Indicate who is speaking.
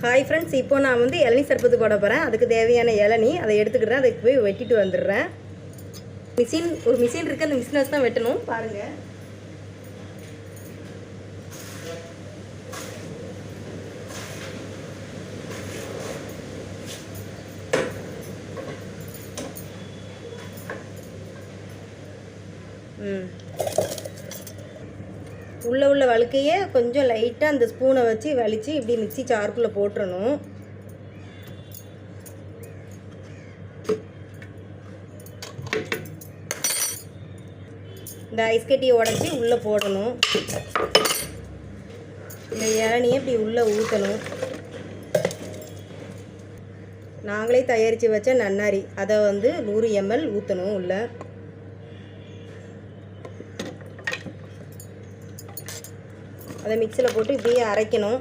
Speaker 1: Hi friends, இப்போ நான் வந்து இளநீ சர்பத்து போட போகிறேன். அதுக்கு தேவையான இளநீ அதை எடுத்துக்கிட்டேன். அதுக்கு போய் வெட்டிட்டு வந்துடுறேன். ஒரு மிஷின் இருக்குது, அந்த மிஷினை வச்சு தான் வெட்டணும். பாருங்கள். உள்ள வழுக்கையே கொஞ்சம் லைட்டாக அந்த ஸ்பூனை வச்சு வலித்து இப்படி மிக்ஸி சாருக்குள்ளே போட்டுறணும். இந்த ஐஸ் கட்டியை உடச்சி உள்ளே போடணும். இந்த இளநியை இப்படி உள்ளே ஊற்றணும். நாங்களே தயாரித்து வச்ச நன்னாரி அதை வந்து 100 ml ஊற்றணும். உள்ள அதை மிக்சியில் போட்டு இப்படியே அரைக்கணும்.